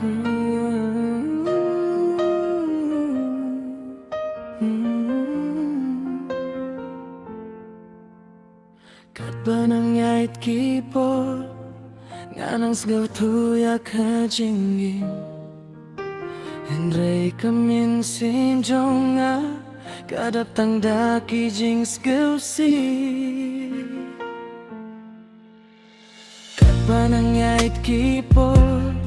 Kat banang kipol nganang sgaw tuya ka jingging Henry kamin sinjonga kadap tang daki jing sgaw si Kat banang kipol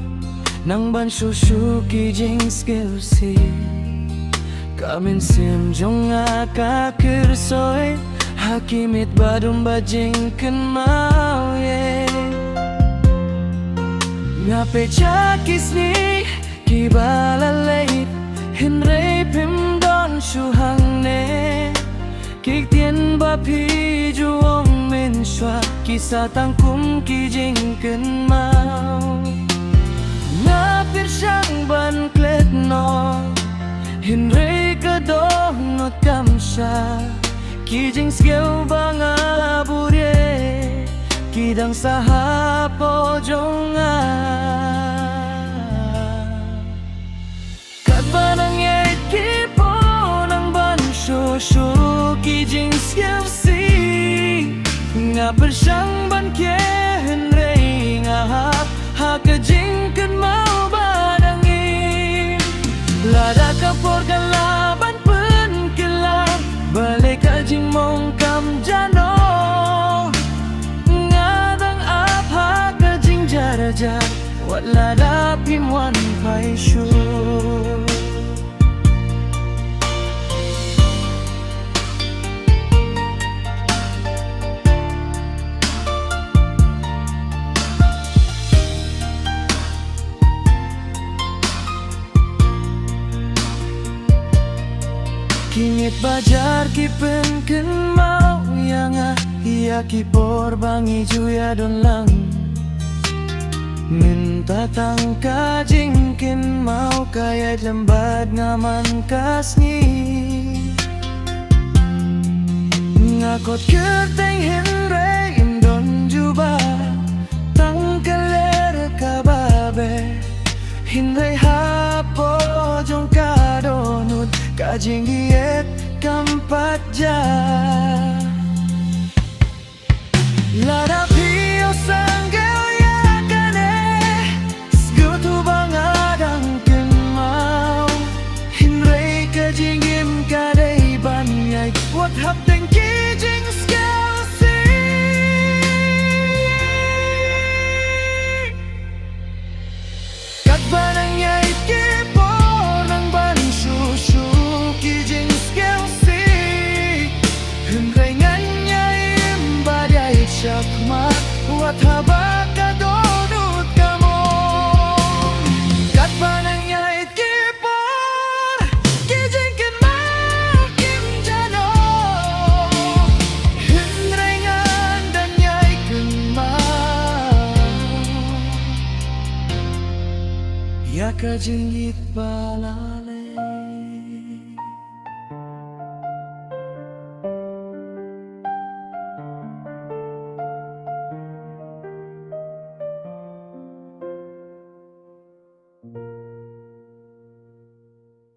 nang ban shushu ki jing sgaw si Kamin sinjonga ka kirsoy Hakimit badum bajing kan mau ye Ngape cakis ni kibala leit Henry pim don shuhang ne Kik tien ba pi juong min shwa Kisah tangkum ki jing kan mau Ngapir syang ban klet no Henry kadong not kamsha Kijing sgeu banga burye Kidang sahapo jonga Kat banang kipo nang ban shushu Kijing sgeu si Nga bersyang ban kye Henry ngahap Haka jing kan mau badangin Lada kapor kalaban pen kelap Balik jing mong kam jano Ngadang apa ka jing jarajar Wala dapim wan pai shu Kingit bajar ki pen ken mau yang ia ki por bangi juya don lang Minta tangka jingkin mau kaya lembad ngaman kasni Ngakot kerteng Henry indon juba Tangkaler kababe Henry hapo jong kadonut Kajing diet kampat ja Lada pio sanggeo ya kane Sgutu bangadang ken mau Henry kajing im kadai banyai Wat hap teng kijing skeo si Kat banang yai kipo nang ban shushu Kijing skeo si Henry nganyai badai syakma Wat habaka donut kamo Kat banang yai kipo Kijing ken mau kim jano Henry ngandan yai ken mau Ya kajingit pala